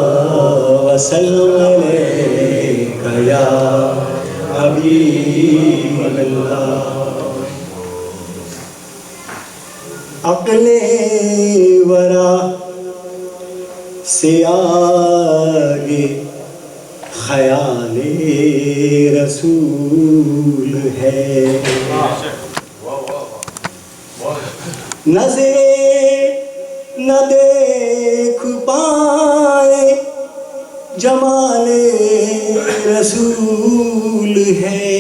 وسلم علیک یا حبیب اللہ. عقل ورا سے آگے خیال رسول ہے. نظریں نہ دیکھ پائے جمال رسول ہے.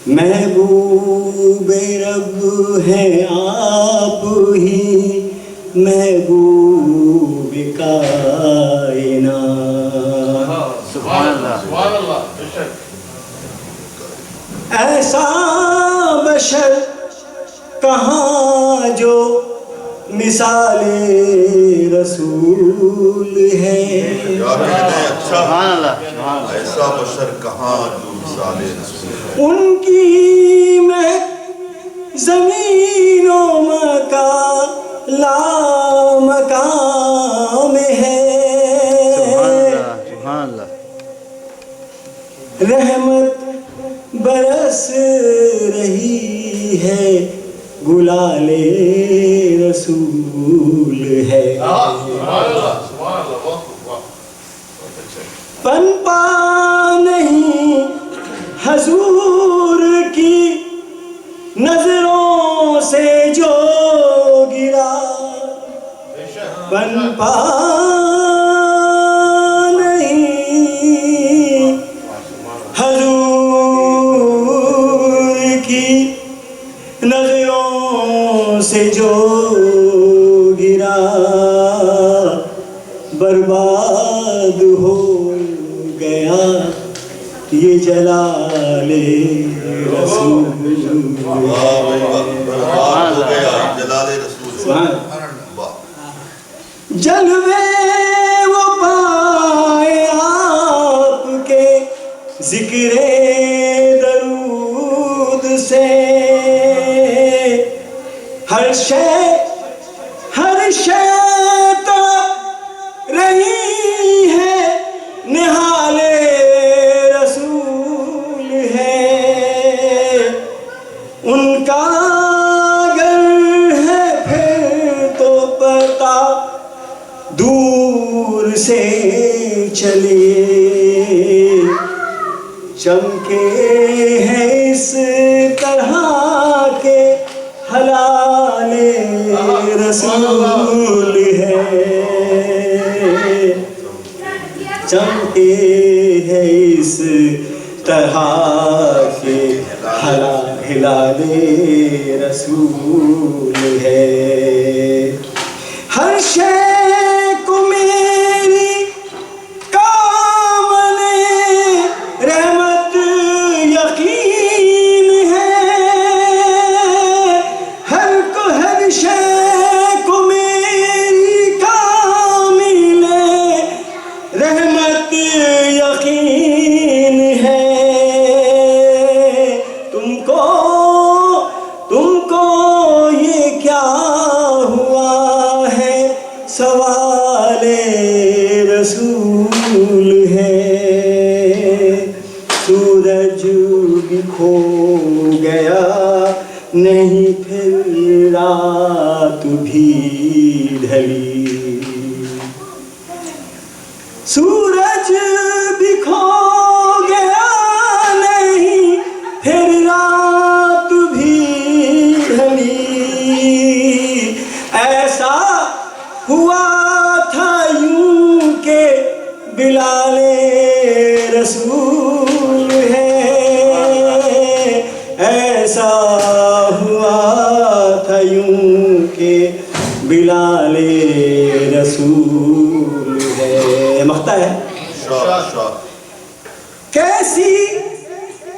محبوب رب ہیں آپ ہی محبوب کائنات. سبحان اللہ. ایسا بشر کہاں جو مثال رسول ہے. سبحان اللہ. ایسا بشر کہاں جو مثال رسول ہے. ان کی مہک زمین و مکان لامکان ہے. سبحان اللہ. رحمت برس رہی ہے گلال رسول ہے. پنپا نہیں حضور کی نظروں سے جو گرا. پنپا نہیں حضور کی نظروں سے جو گرا برباد ہو گیا یہ جلال رسول. جلوے وہ پائے آپ کے ذکر درود سے. ہر شے تو رہی ہے نہال رسول ہے. ان کا گر ہے پھر تو پتا دور سے چلیے. چمکے ہیں اس طرح کے حلال رسول ہے. چمکے ہیں اس طرح کے حلال رسول ہے. ہر شے کو میری کامل رحمت یقین ہے. ہر شے کو میری کامل رحمت یقین ہے. تم کو یہ کیا ہوا ہے سوال رسول ہے. سورج بھی کھو گیا نہیں پھر رات بھی ڈھلی. سورج بھی کھو گیا نہیں پھر رات بھی ڈھلی. ایسا ہوا تھا یوں کہ بلال رسول ہے. ایسا ہوا تھا یوں کہ بلال رسول ہے. مختہ ہے کیسی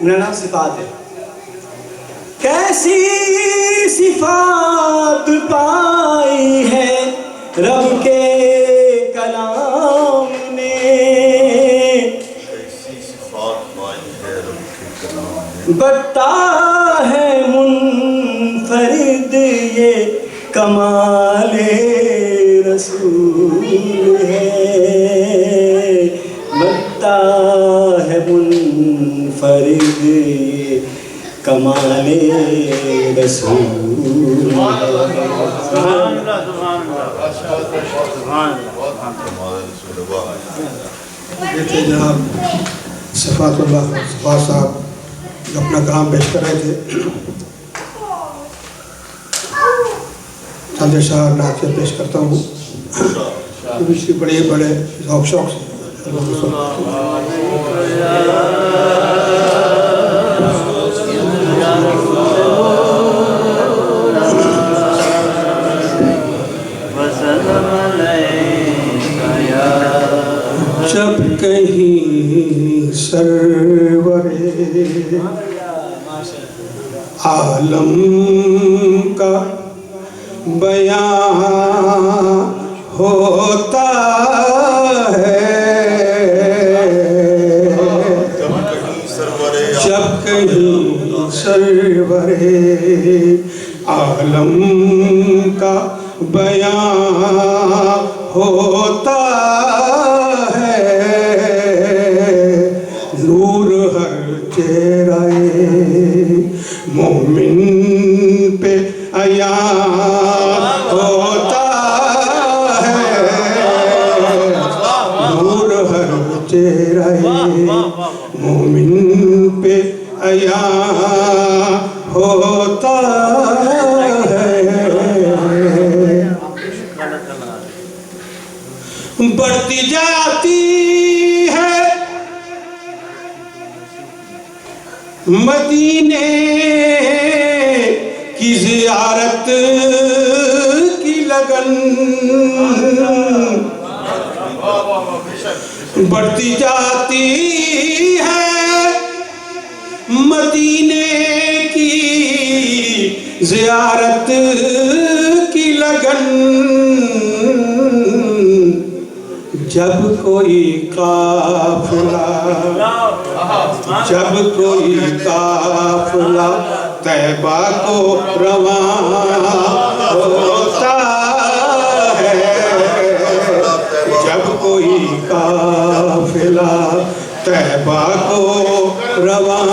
نام صفات ہے. کیسی صفات پائی ہے رب کے کلام نے. بڑھتا ہے منفرد یہ کمال رسول ہے بنتا ہے منفرد یہ کمال رسول سبحان اللہ کمال رسول اللہ یہ تھے جناب صفات اللہ صفات صاحب جو اپنا کلام پیش کر رہے تھے. چند اشعار نعتیہ پیش کرتا ہوں. دوسری بڑے بڑے ذوق شوق سے جب کہیں سرور عالم کا بیان ہوتا ہے جب کہیں سرور عالم کا بیان ہوتا ہے نور ہر چہرہ مومن پہ عیان ہوتا ہے نور ہر چہرہ مومن پہ عیان ہوتا ہے بڑھتی جاتی ہے مدینے کی زیارت کی لگن بڑھتی جاتی ہے مدینے کی زیارت کی لگن جب کوئی قافلہ طیبہ کو رواں ہوتا ہے جب کوئی قافلہ طیبہ کو رواں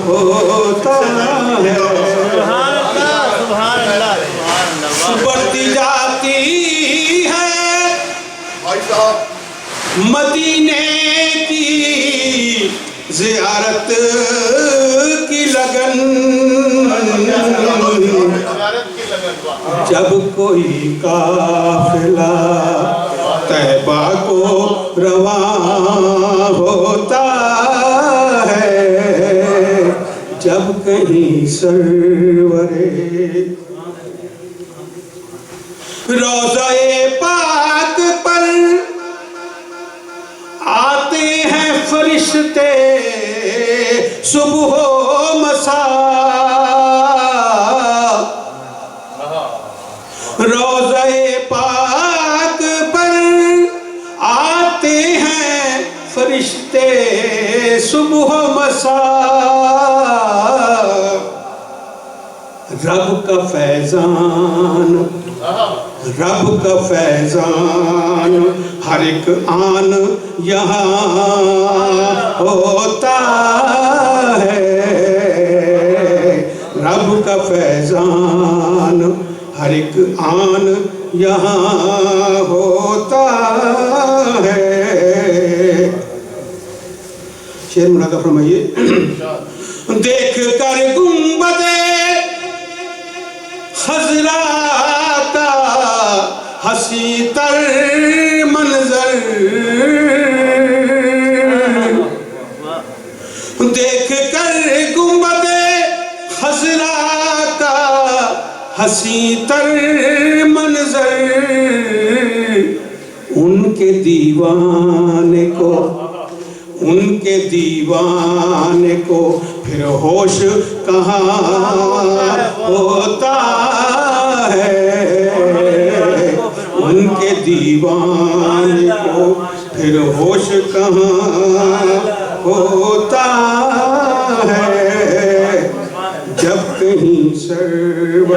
ہوتا ہے بڑھتی جاتی ہے مدینے کی زیارت کی لگن جب کوئی قافلہ طیبہ کو رواں ہوتا ہے جب کہیں سرور روضہ پاک پر آتے ہیں فرشتے صبح و مساء روضہ پاک پر آتے ہیں فرشتے صبح و مساء رب کا فیضان ہر ایک آن یہاں ہوتا ہے رب کا فیضان ہر ایک آن یہاں ہوتا ہے شعر منادہ فرمائیے دیکھ کر گنبد خضرا کا حسی تر منظر دیکھ کر گنبد خضرا کا حسی تر منظر ان کے دیوانے کو پھر ہوش کہاں ہوتا ہے ان کے دیوانے کو پھر ہوش کہاں ہوتا ہے جب کہیں سرور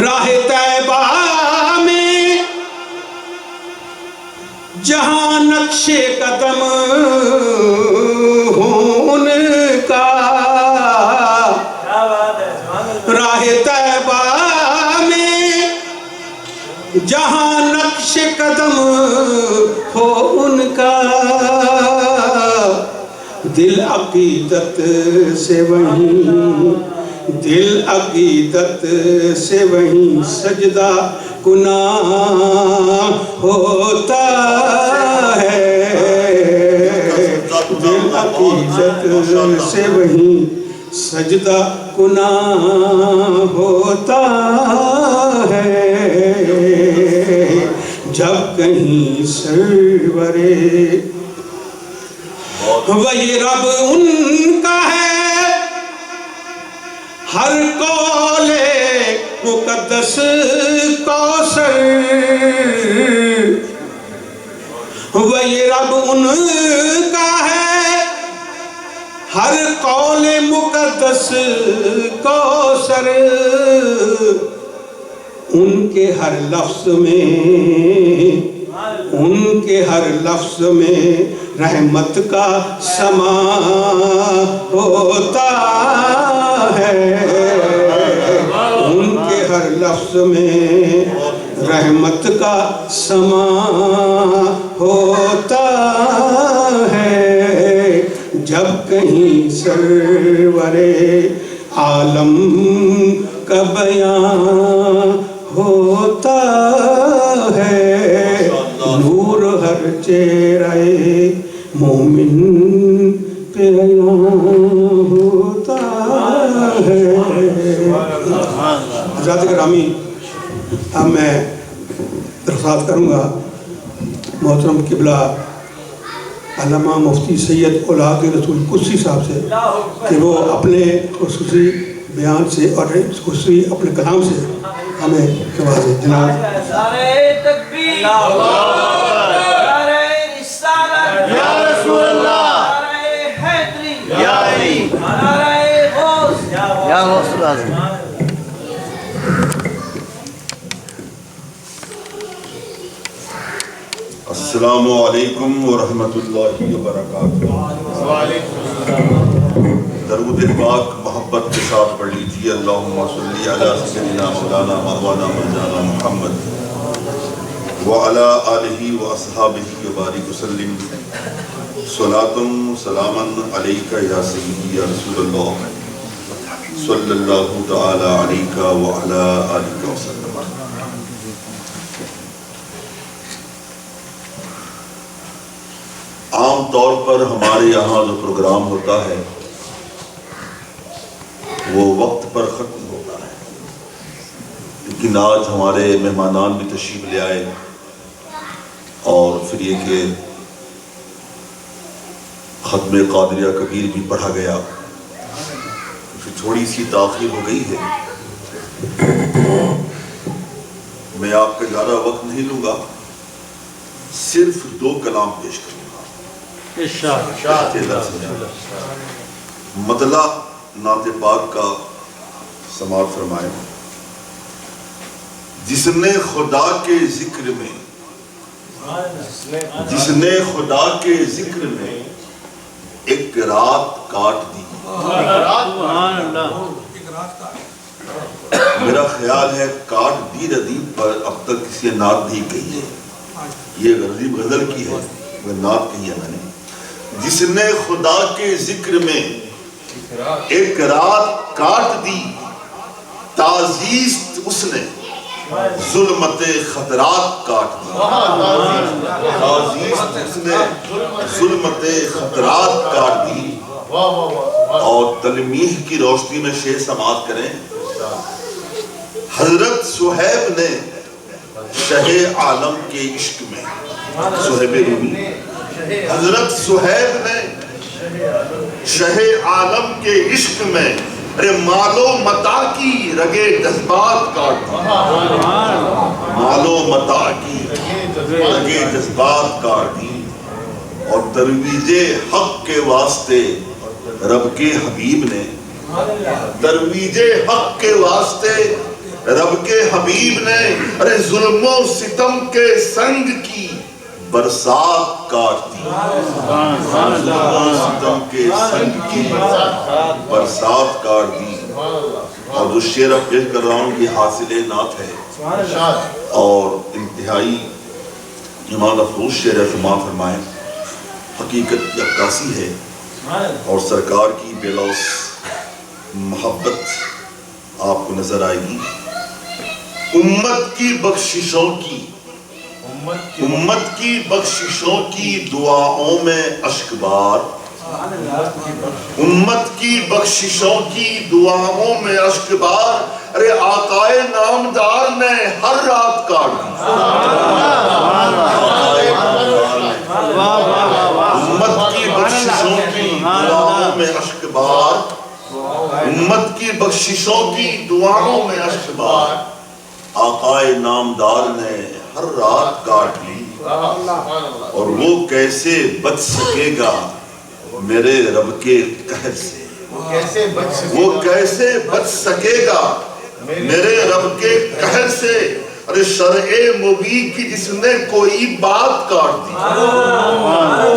راہ طیبہ جہاں نقش قدم ہوں ان کا راہ طیبہ میں، جہاں نقش قدم ہو ان کا، دل عقیدت سے وہیں، دل عقیدت سے وہیں سجدہ گناہ ہوتا ہے، دل عقیدت سے وہیں سجدہ گناہ ہوتا ہے، جب کہیں سرورے وہی رب ان کا ہے، ہر قول مقدس کوثر، وہی رب ان کا ہے، ہر قول مقدس کوثر، ان کے ہر لفظ میں، ان کے ہر لفظ میں رحمت کا سما ہوتا ہے، ان کے ہر لفظ میں رحمت کا سما ہوتا ہے، جب کہیں سرور عالم کا بیان ہوتا ہے، نور ہر چہرہ مومن پہ عیاں ہوتا ہے۔ حضرات گرامی، اب میں درخواست کروں گا محترم قبلہ علامہ مفتی سید اولاد رسول قدسی صاحب سے کہ وہ اپنے خصوصی بیان سے اور خصوصی اپنے کلام سے ہمیں نوازیں۔ جناب نعرہ تکبیر، نعرہ رسالت، یا رسول اللہ، نعرہ حیدری، یا علی، نعرہ غوث، یا غوث العظم۔ السلام علیکم ورحمۃ اللہ وبرکاتہ۔ درود پاک محبت کے ساتھ پڑھ لیجیے، اللہم صلی علی سیدنا مولانا مولانا مولانا محمد وعلی آلہ واصحابہ وبارک وسلم، صلاۃ سلاما علیک یا سیدی یا رسول اللہ صلی اللہ تعالی علیک وعلی آلہ وسلم۔ عام طور پر ہمارے یہاں جو پروگرام ہوتا ہے وہ وقت پر ختم ہوتا ہے، لیکن آج ہمارے مہمانان بھی تشریف لے آئے اور پھر یہ کہ ختم قادریہ کبیر بھی پڑھا گیا، پھر تھوڑی سی تاخیر ہو گئی ہے۔ میں آپ کا زیادہ وقت نہیں لوں گا، صرف 2 کلام پیش کروں گا۔ مطلع نعت پاک کا سماعت فرمائیں۔ جس نے خدا کے ذکر میں، جس نے خدا کے ذکر میں ایک رات کاٹ دی، میرا خیال ہے کاٹ دی ردیب پر اب تک کسی نے نعت نہیں کہی ہے، یہ ردیب غزل کی ہے، وہ نعت کہی ہے میں نے۔ جس نے خدا کے ذکر میں ایک رات کاٹ دی، تعزیز اس نے ظلمت خطرات کاٹ دی، تعزیز اس نے ظلمت خطرات کاٹ دی۔ اور تلمیح کی روشنی میں شعر سماعت کریں۔ حضرت صہیب نے شہ عالم کے عشق میں، صہیب رومی، حضرت صہیب نے شہ عالم کے عشق میں ارے مال و متاع کی رگے جذبات کاٹ دی، مال و متاع کی رگے جذبات کاٹ دی۔ اور ترویج حق کے واسطے رب کے حبیب نے، ترویج حق کے واسطے رب کے حبیب نے ارے ظلم و ستم کے سنگ کی برسات کاٹ دی، ستم کے سنگ کی برسات کاٹ دی۔ اور جو شعر اب پیش کر رہا ہوں یہ حاصل نعت ہے اور انتہائی ایمان افروز شعر ہے، سما فرمائیں۔ حقیقت کی عکاسی ہے اور سرکار کی بے لوث محبت آپ کو نظر آئے گی۔ امت کی بخششوں کی دعاؤں میں اشک بار، امت کی بخششوں کی دعاؤں میں اشک بار، ارے آقائے نامدار نے ہر رات کاٹ دی۔ امت کی بخششوں کی دعاؤں میں اشک بار، امت کی بخششوں کی دعاؤں میں اشک بار، آقائے نامدار نے ہر رات کاٹ لی۔ اور وہ کیسے بچ سکے گا میرے رب کے قہر سے، وہ کیسے بچ سکے گا میرے رب کے قہر سے، ارے شرع مبین کی جس نے کوئی بات کاٹ دی،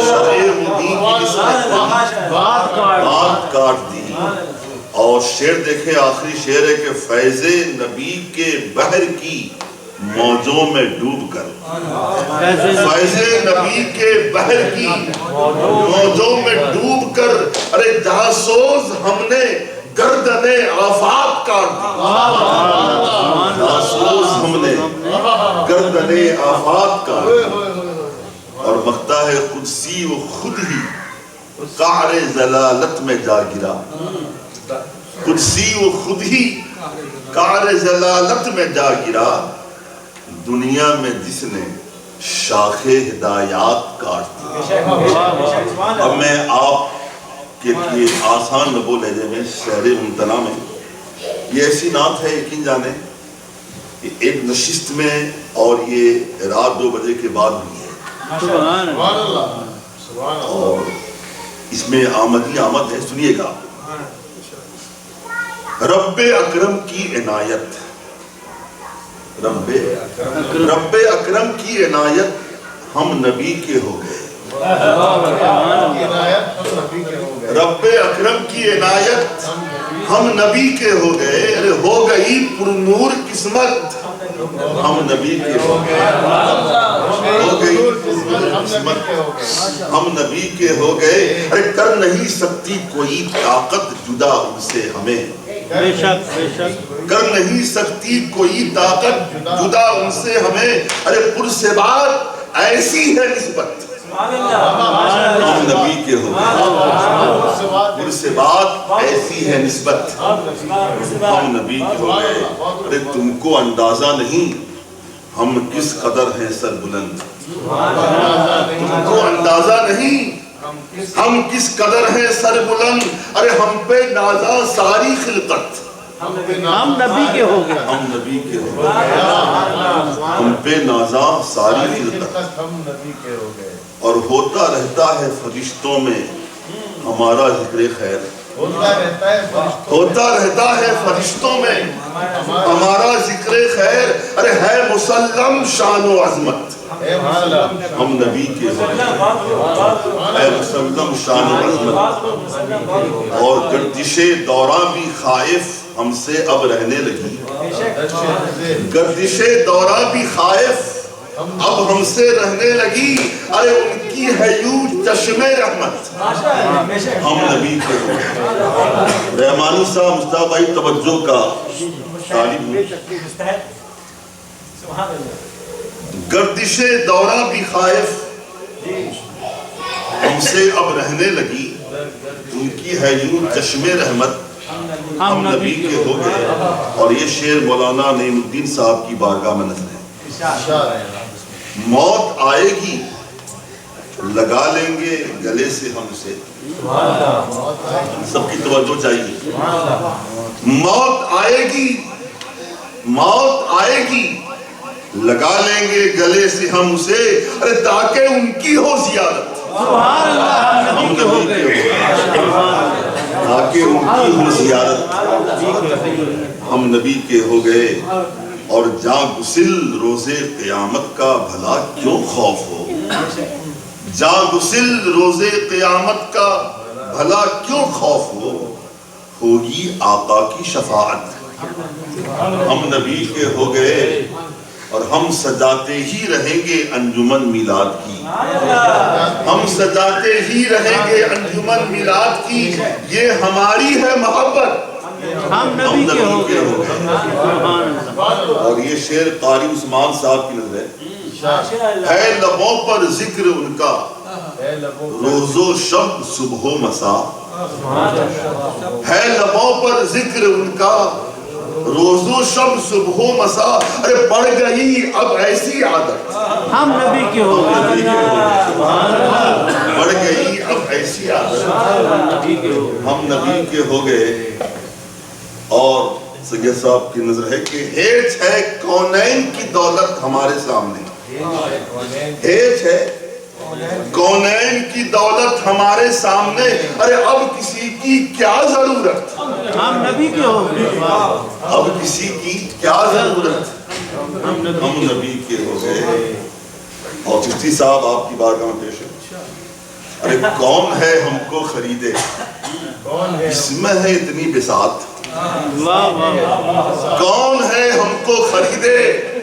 شرع مبین کی جس نے بات کاٹ دی۔ اور شعر دیکھیں، آخری شعر ہے کہ فیض نبی کے بحر کی موجوں میں ڈوب کر، فیض نبی کے بحر کی موجوں میں ڈوب کر، ارے جاسوز ہم نے گردن آفات کاٹ دی، جاسوز ہم نے گردن آفات کاٹ دی۔ اور مقطع ہے قدسی وہ خود ہی قعر ضلالت میں جا گرا، قدسی وہ خود ہی قعر ضلالت میں جا گرا، دنیا میں جس نے شاخ ہدایات کاٹ دی۔ اب میں آپ کے لیے آسان لبو لہجے میں شعر ممتنع میں یہ ایسی نعت ہے، یقین جانے کہ ایک نشست میں اور یہ رات 2 بجے کے بعد ہوئی ہے اور اس میں آمدی آمد ہے، سنیے گا۔ رب اکرم کی عنایت، رب اکرم کی عنایت ہم نبی کے ہو گئے، رب اکرم کی عنایت ہم نبی کے ہو گئے، ارے ہو گئی پر نور قسمت ہم نبی کے ہو گئے، ہو گئی پر نور قسمت ہم نبی کے ہو گئے، ارے کر نہیں سکتی کوئی طاقت جدا ان سے ہمیں، بے شک بے شک کر نہیں سکتی کوئی طاقت جدا ان سے ہمیں، ارے پر سے بات ایسی ہے نسبت ہم نبی کے ہو گئے، پر سے بات ایسی ہے نسبت ہم نبی کے ہو گئے، ارے تم کو اندازہ نہیں ہم کس قدر ہیں سر بلند، تم کو اندازہ نہیں ہم کس قدر ہیں سر بلند، ارے ہم پہ نازاں ساری خلقت ہم نبی کے ہو گئے، ہم نبی کے ہو گئے، ہم پہ نازاں ساری خلقت ہم نبی کے ہو گئے، اور ہوتا رہتا ہے فرشتوں میں ہمارا ذکر خیر، ہوتا رہتا ہے فرشتوں میں ہمارا ذکر خیر، ارے ہے مسلم شان و عظمت ہم نبی کے ہو گئے، ہے مسلم شان و عظمت، اور گردش دوراں بھی خائف ہم سے اب رہنے لگی، گردش دوراں بھی خائف اب ہم سے رہنے لگی، ارے ان کی ہے یوں چشم رحمت ہم نبی کے ہو گئے۔ رحمانی صاحب مصطفیٰ بھائی توجہ کا طالب ہوں، گردش دوراں بھی خائف ہم سے اب رہنے لگی، ان کی ہے یوں چشم رحمت ہم نبی کے ہو گئے۔ اور یہ شعر مولانا نعیم الدین صاحب کی بارگاہ میں نظر ہے۔ موت آئے گی لگا لیں گے گلے سے ہم سے، سب کی توجہ چاہیے، موت آئے گی، موت آئے گی لگا لیں گے گلے سے ہم اسے، ارے تاکہ ان کی ہو زیارت ہم نبی کے ہو گئے، تاکہ ان کی ہو زیارت ہم نبی کے ہو گئے۔ اور جاں گسل روزے قیامت کا بھلا کیوں خوف ہو، جاگسل روز قیامت کا بھلا کیوں خوف ہوگی آقا کی شفاعت۔ ہم نبی کے ہو گئے اور ہم سجاتے ہی رہیں گے انجمن میلاد کی، ہم سجاتے ہی رہیں گے انجمن میلاد کی، یہ ہماری ہے محبت، ہم نبی کے ہو گئے۔ اور یہ شعر قاری عثمان صاحب کی نظر ہے لبوں پر ذکر ان کا روز و شب صبح و مساء، ہے لبوں پر ذکر ان کا روز و شب صبح و مساء، ارے بڑھ گئی اب ایسی عادت، ہم نبی کے ہو گئے، بڑھ گئی اب ایسی عادت، ہم نبی کے ہو گئے۔ اور سید صاحب کی نظر ہے کہ ہیچ ہے کونین کی دولت ہمارے سامنے، ہیچ ہے کونین کی دولت ہمارے سامنے، ارے اب کسی کی کیا ضرورت، ہم نبی کے ہو گئے، اب کسی کی کیا ضرورت، ہم نبی کے ہو گئے۔ اور چشتی صاحب آپ کی بارگاہ میں پیش ہے، ارے کون ہے ہم کو خریدے، اس میں ہے اتنی بساط، کون ہے ہم کو خریدے،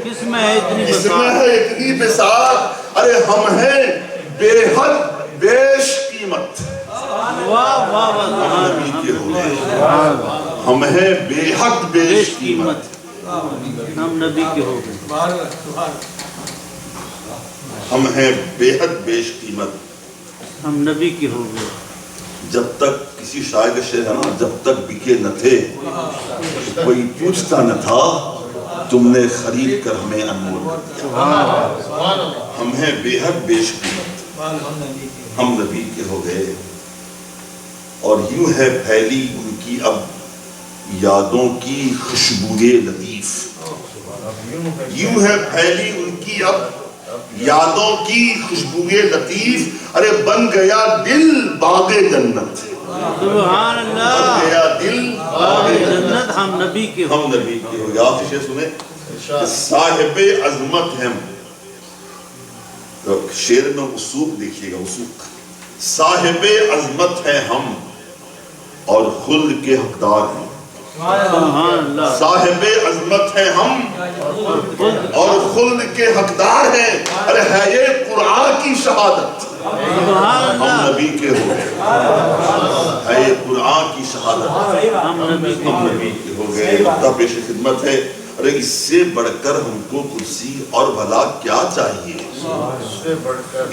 کس میں ہے اتنی اس میں بساط، ہے اتنی بساط، ارے ہم ہیں بے حد بیش قیمت، واہ واہ ہم واہ، نبی کے ہو گئے، ہم ہیں بے حد بیش قیمت، ہم نبی کے ہو گئے، ہم ہیں بے حد بیش قیمت۔ ہم نبی کے ہو گئے۔ جب تک کسی شاعر کا شعر ہے نا، جب تک بکے نہ تھے کوئی پوچھتا نہ تھا، تم نے خرید کر ہمیں انمول کیا، ہم ہیں بے حد بیش قیمت، ہم نبی کے ہو گئے۔ اور یوں ہے پھیلی ان کی اب یادوں کی خوشبوئے لطیف، یوں ہے پھیلی ان کی اب یادوں کی خوشبوئے لطیف، ارے بن گیا دل باغ جنت، سبحان اللہ، بن گیا دل باغ جنت، ہم نبی کے ہو ہم نبی کے ہو گئے۔ آپ سے شعر سنیں کہ صاحب عظمت ہیں، شعر میں وثوق دیکھیے گا، وثوق، صاحب عظمت ہیں ہم اور خلد کے حقدار ہیں، سبحان اللہ، صاحب عظمت ہیں ہم اور خلد کے حقدار ہیں، ارے ہے یہ قرآن کی شہادت، سبحان ہم اللہ، نبی کے ہو گئے، ہے یہ قرآن کی شہادت، ہم نبی کے ہم نبی کے ہو گئے۔ نقطہ پیش خدمت ہے، ارے اس سے بڑھ کر ہم کو کرسی اور بھلا کیا چاہیے،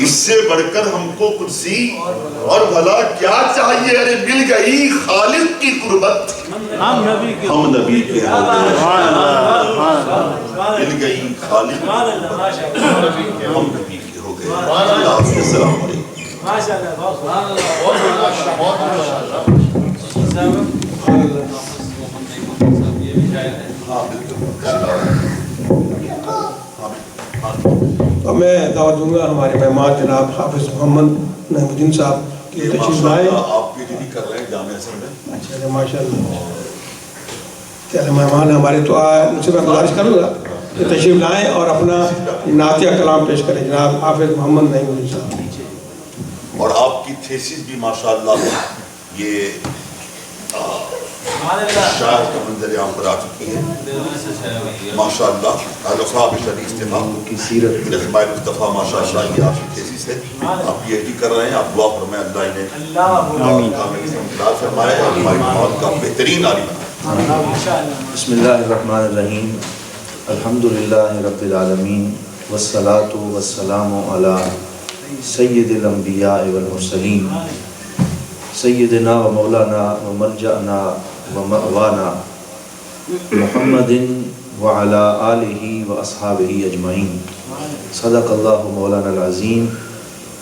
اس سے بڑھ کر ہم کو کرسی اور بھلا کیا چاہیے، ارے مل گئی خالق کی قربت، ہم نبی کے ہم نبی کے ہو گئے، مل گئی خالق کی قربت، ہم نبی کے ہو گئے۔ اللہ حافظ، السلام علیکم۔ تو میں دعوت دوں گا ہمارے مہمان جناب حافظ محمد نعیم الدین صاحب کی تشریف لائے۔ آپ پی ٹی ڈی کر رہے ہیں جامعہ اثر میں؟ اچھا ماشاء اللہ، چلے مہمان ہمارے تو ان سے میں گزارش کروں گا کہ تشریف لائیں اور اپنا نعتیہ کلام پیش کریں جناب حافظ محمد نعیم الدین صاحب۔ اور آپ کی تھیسس بھی ماشاءاللہ یہ شاعر کا منظر عام پر آ چکی ہے ماشاءاللہ۔ اہل صاحب شریف استفاق کی سیرت رحمہ مصطفیٰ ماشاءاللہ یہ آپ کی تھیسس ہے، آپ پی ایچ ڈی کر رہے ہیں، آپ دعا فرمائیں اللہ انہیں کامل استعمال فرمائے اور ہماری موت کا بہترین عالم بنائے۔ بسم اللہ الرحمن الرحیم، الحمدللہ رب العالمین، والصلاة والسلام علی سید الانبیاء والمرسلین، سیدنا و مولانا و ملجأنا و مأوانا محمد وعلی آلہ و اصحابہ اجمعین۔ صدق اللہ مولانا العظیم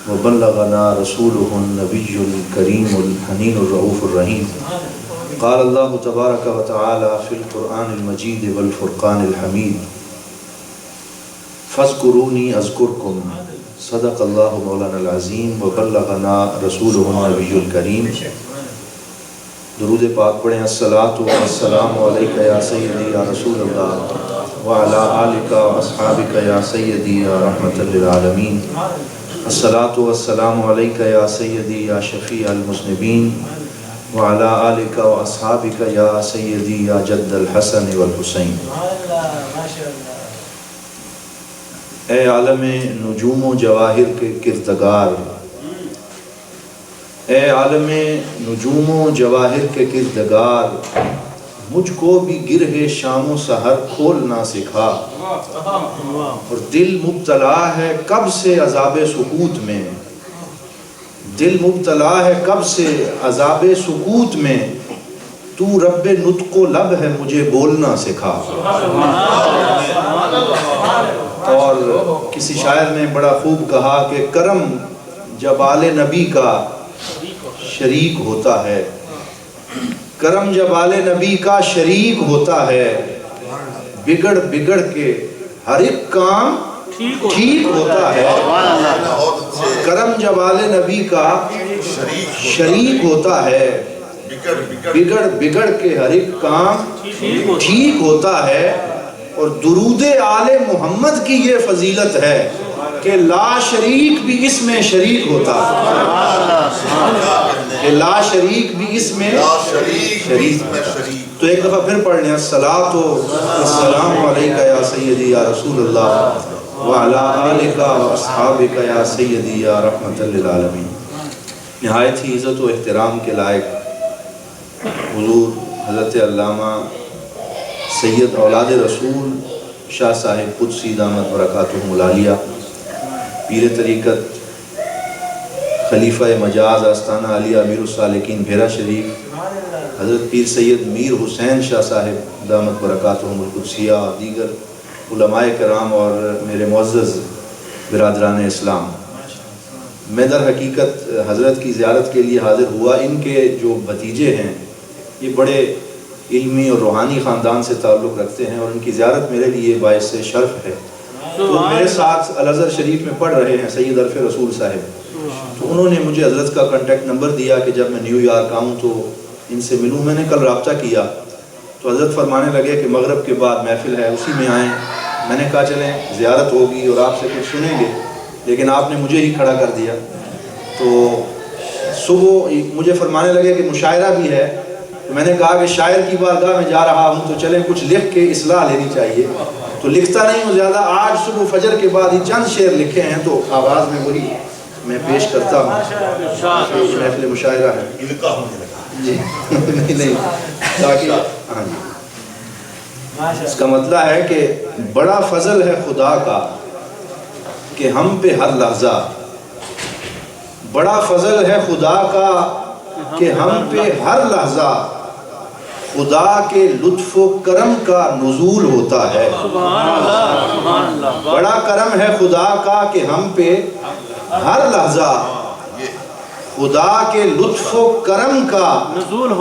و بلغنا رسولہ النبی الکریم الحنین الرؤوف الرحیم۔ قال اللہ تبارک و تعالی فی القرآن المجید والفرقان الحمید، فاذکرونی اذکرکم۔ صدق اللہ مولانا العظیم و بلغنا رسولہ النبی الکریم۔ درود پاک پڑھیں۔ الصلاۃ والسلام علیک یا سیدی یا رسول اللہ وعلی آلک و اصحابک یا سیدی یا رحمت للعالمین۔ الصلاۃ والسلام علیک یا سیدی یا شفیع المذنبین وعلی آلک و اصحابک یا سیدی یا جد الحسن والحسین۔ اے عالم نجوم و جواہر کے کردگار، اے عالم نجوم و جواہر کے کردگار، مجھ کو بھی گرہ شام و سحر کھولنا سکھا، اور دل مبتلا ہے کب سے عذاب سکوت میں، دل مبتلا ہے کب سے عذاب سکوت میں، تو رب نطق و لب ہے مجھے بولنا سکھا۔ اور کسی شاعر نے بڑا خوب کہا کہ کرم جب آل نبی کا شریک ہوتا ہے، کرم جب آل نبی کا شریک ہوتا ہے، بگڑ بگڑ کے ہر ایک کام ٹھیک ہوتا ہے۔ کرم جب آل نبی کا شریک ہوتا ہے، بگڑ بگڑ کے ہر ایک کام ٹھیک ہوتا ہے۔ اور درود آل محمد کی یہ فضیلت ہے کہ لا شریک بھی اس میں شریک ہوتا ہے، کہ لا شریک بھی اس میں شریک۔ تو ایک دفعہ پھر پڑھ لیں، الصلاۃ والسلام علیک یا سیدی یا رسول اللہ وعلی آلک و اصحابک یا سیدی یا رحمت للعالمین۔ نہایت ہی عزت و احترام کے لائق حضور حضرت علامہ سید اولاد رسول شاہ صاحب قدسی دامت برکاتہم العالیہ، پیر طریقت خلیفہ مجاز آستانہ عالیہ امیر السالکین بھیرا شریف، حضرت پیر سید میر حسین شاہ صاحب دامت برکاتہم القدسیہ، اور دیگر علماء کرام اور میرے معزز برادران اسلام، میں در حقیقت حضرت کی زیارت کے لیے حاضر ہوا۔ ان کے جو بھتیجے ہیں یہ بڑے علمی اور روحانی خاندان سے تعلق رکھتے ہیں، اور ان کی زیارت میرے لیے باعث شرف ہے۔ تو میرے ساتھ الازہر شریف میں پڑھ رہے ہیں سید عرف رسول صاحب، تو انہوں نے مجھے حضرت کا کانٹیکٹ نمبر دیا کہ جب میں نیو یارک آؤں تو ان سے ملوں۔ میں نے کل رابطہ کیا تو حضرت فرمانے لگے کہ مغرب کے بعد محفل ہے، اسی میں آئیں۔ میں نے کہا چلیں، زیارت ہوگی اور آپ سے کچھ سنیں گے، لیکن آپ نے مجھے ہی کھڑا کر دیا۔ تو صبح مجھے فرمانے لگے کہ مشاعرہ بھی ہے، تو میں نے کہا کہ شاعر کی بارگاہ میں جا رہا ہوں تو چلیں کچھ لکھ کے اصلاح لینی چاہیے۔ تو لکھتا نہیں ہوں زیادہ، آج صبح فجر کے بعد ہی چند شعر لکھے ہیں، تو آواز میں وہی میں پیش کرتا ہوں۔ محفل مشاعرہ ہے جی نہیں تاکہ ہاں جی، اس کا مطلب ہے کہ بڑا فضل ہے خدا کا کہ ہم پہ ہر لحظہ، بڑا فضل ہے خدا کا کہ ہم پہ ہر لحظہ خدا کے لطف و کرم کا نزول ہوتا ہے۔ بڑا کرم ہے خدا کا کہ ہم پہ ہر لحظہ خدا کے لطف و کرم کا نزول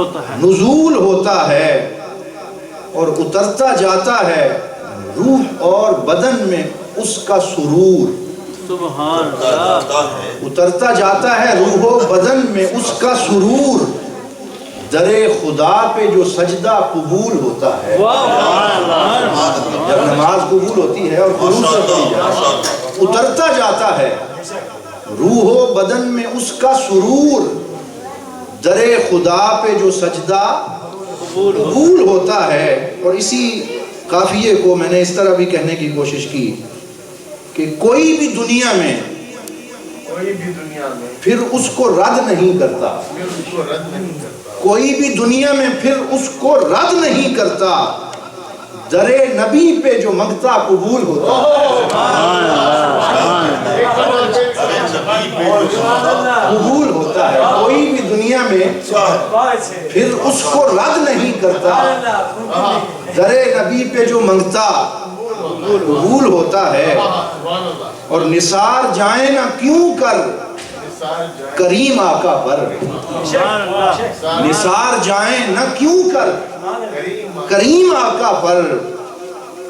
ہوتا ہے، اور اترتا جاتا ہے روح اور بدن میں اس کا سرور۔ اترتا جاتا ہے روح و بدن میں اس کا سرور، در خدا پہ جو سجدہ قبول ہوتا ہے۔ جب نماز قبول ہوتی ہے اور خلوص سے پڑھی جائے، اترتا جاتا ہے روح و بدن میں اس کا سرور، در خدا پہ جو سجدہ قبول ہوتا ہے۔ اور اسی قافیے کو میں نے اس طرح بھی کہنے کی کوشش کی کہ کوئی بھی دنیا میں پھر اس کو رد نہیں کرتا، کوئی بھی دنیا میں پھر اس کو رد نہیں کرتا، در نبی پہ جو منگتا قبول ہوتا قبول ہوتا ہے۔ کوئی بھی دنیا میں پھر اس کو رد نہیں کرتا، در نبی پہ جو منگتا قبول ہوتا ہے۔ اور نثار جائیں نہ کیوں کر کریم آقا پر، نثار جائیں نہ کیوں کر کریم آقا پر،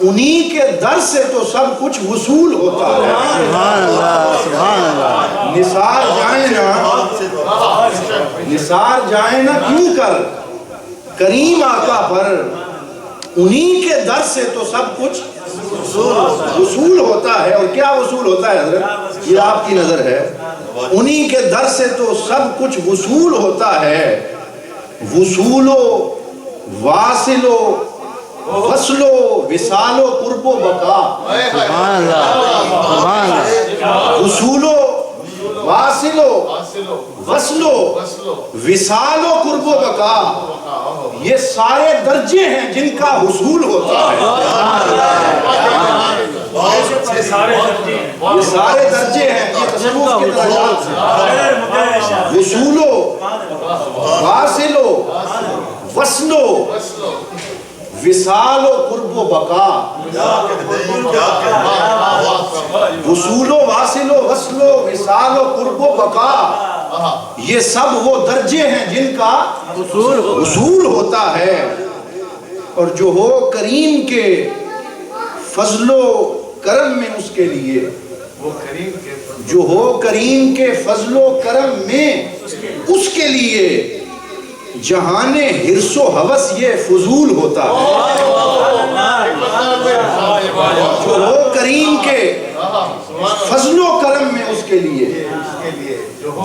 انہی کے در سے تو سب کچھ وصول ہوتا ہے۔ نثار جائیں نہ کیوں کر کریم آقا پر، انہی کے در سے تو سب کچھ وصول ہوتا ہے۔ اور کیا وصول ہوتا ہے حضرت؟ یہ آپ کی نظر ہے. انہی کے در سے تو سب کچھ وصول ہوتا ہے. وصول و واصل و وصل و وصال و قرب و بقا. سبحان اللہ سبحان اللہ. وصول و واصل و وصل و وصال و قرب و بقا یہ سارے درجے ہیں جن کا حصول ہوتا ہے. یہ سارے درجے ہیں یہ تصوف کے درجات ہیں. وصول و واصل و وصل و وصال و قرب و بقا. وصول و واصل و وصل و وصال و قرب و بقا یہ سب وہ درجے ہیں جن کا حصول ہوتا ہے. اور جو ہو کریم کے فضل و کرم میں اس کے لیے جو ہو کریم کے فضل و کرم میں اس کے لیے جہان حرص و ہوس یہ فضول ہوتا ہے. جو ہو کریم کے فضل و کرم میں اس کے لیے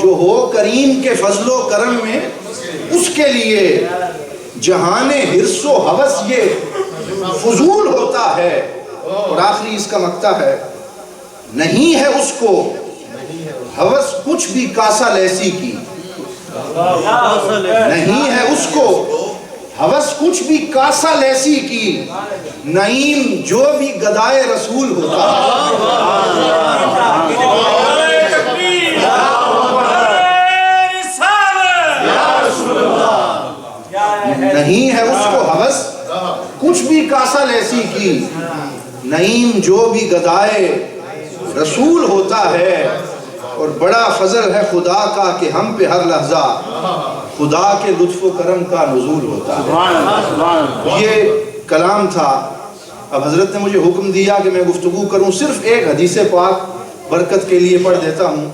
جو ہو کریم کے فضل و کرم میں اس کے لیے جہان حرص و ہوس یہ فضول ہوتا ہے. اور آخری اس کا مقطع ہے نہیں ہے اس کو ہوس کچھ بھی کاسا لیسی کی. نہیں ہے اس کو ہوس کچھ بھی کاسا لیسی کی. نعیم جو بھی گدائے رسول ہوتا ہے. نہیں ہے اس کو ہوس کچھ بھی کاسا لیسی کی. نعیم جو بھی گدائے رسول ہوتا ہے. اور بڑا فضل ہے خدا کا کہ ہم پہ ہر لحظہ خدا کے لطف و کرم کا نزول ہوتا ہے. یہ کلام تھا. اب حضرت نے مجھے حکم دیا کہ میں گفتگو کروں. صرف ایک حدیث پاک برکت کے لیے پڑھ دیتا ہوں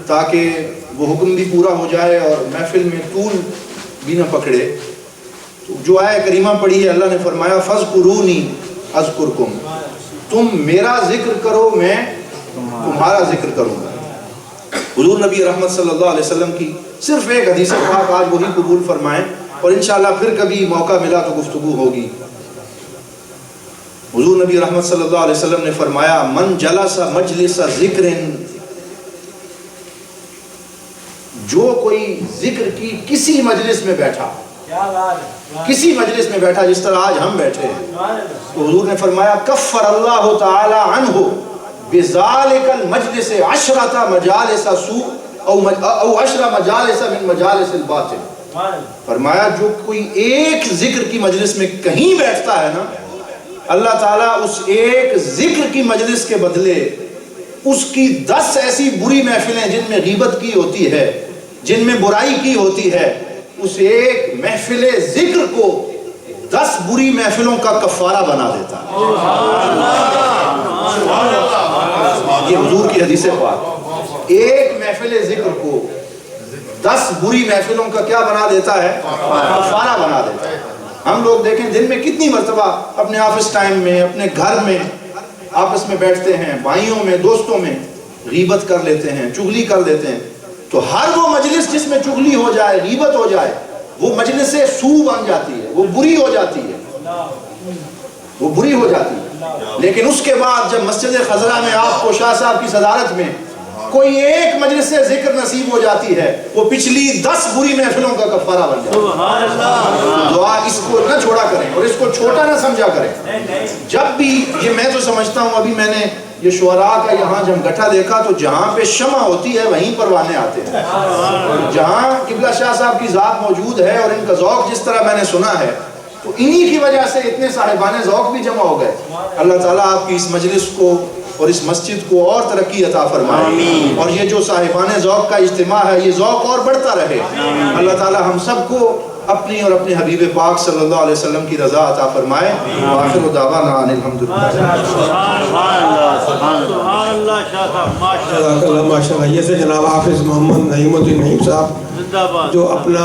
تاکہ وہ حکم بھی پورا ہو جائے اور محفل میں طول بھی نہ پکڑے. جو آیہ کریمہ پڑھی ہے اللہ نے فرمایا فَاذْكُرُونِي أَذْكُرْكُمْ. تم میرا ذکر کرو میں تمہارا ذکر کروں گا. حضور نبی رحمت صلی اللہ علیہ وسلم کی صرف ایک حدیث پاک آج وہی قبول فرمائیں اور انشاءاللہ پھر کبھی موقع ملا تو گفتگو ہوگی. حضور نبی رحمت صلی اللہ علیہ وسلم نے فرمایا من جلس مجلس ذکر جو کوئی ذکر کی کسی مجلس میں بیٹھا جس طرح آج ہم بیٹھے ہیں تو حضور نے فرمایا کفر اللہ تعالی عنہ بذالک المجلس عشرۃ مجالس سوء او 10 مجالس من مجالس الباطل. فرمایا جو کوئی ایک ذکر کی مجلس میں کہیں بیٹھتا ہے نا اللہ تعالیٰ اس ایک ذکر کی مجلس کے بدلے اس کی 10 ایسی بری محفلیں جن میں غیبت کی ہوتی ہے جن میں برائی کی ہوتی ہے اس ایک محفل ذکر کو 10 بری محفلوں کا کفارہ بنا دیتا ہے. یہ حضور کی حدیث پاک. ایک محفل ذکر کو 10 بری محفلوں کا کیا بنا دیتا ہے کفارہ بنا دیتا ہے. ہم لوگ دیکھیں دن میں کتنی مرتبہ اپنے آفس ٹائم میں اپنے گھر میں آپس میں بیٹھتے ہیں بھائیوں میں دوستوں میں غیبت کر لیتے ہیں چغلی کر لیتے ہیں. تو ہر وہ مجلس جس میں چغلی ہو جائے غیبت ہو جائے وہ مجلس سو بن جاتی ہے وہ بری ہو جاتی ہے. لیکن اس کے بعد جب مسجد خضرہ میں آپ کو شاہ صاحب کی صدارت میں کوئی ایک مجلس سے ذکر نصیب ہو جاتی ہے وہ پچھلی 10 بری محفلوں کا کفارہ بن جاتا ہے. دعا اس کو نہ چھوڑا کریں اور اس کو چھوٹا نہ سمجھا کریں. جب بھی یہ میں تو سمجھتا ہوں ابھی میں نے یہ شعراء کا یہاں جب گٹھا دیکھا تو جہاں پہ شمع ہوتی ہے وہیں پروانے آتے ہیں. جہاں قبلہ شاہ صاحب کی ذات موجود ہے اور ان کا ذوق جس طرح میں نے سنا ہے تو انہی کی وجہ سے اتنے صاحبان ذوق بھی جمع ہو گئے. اللہ تعالیٰ آپ کی اس مجلس کو اور اس مسجد کو اور ترقی عطا فرمائے اور یہ جو صاحبان ذوق کا اجتماع ہے یہ ذوق اور بڑھتا رہے. اللہ تعالیٰ ہم سب کو اپنی اور اپنے حبیب پاک صلی اللہ علیہ وسلم کی رضا عطا فرمائے. وآخر دعوانا ان الحمدللہ. ماشاء اللہ. یہ سے جناب حافظ محمد نعیم الدین نعیم صاحب جو اپنا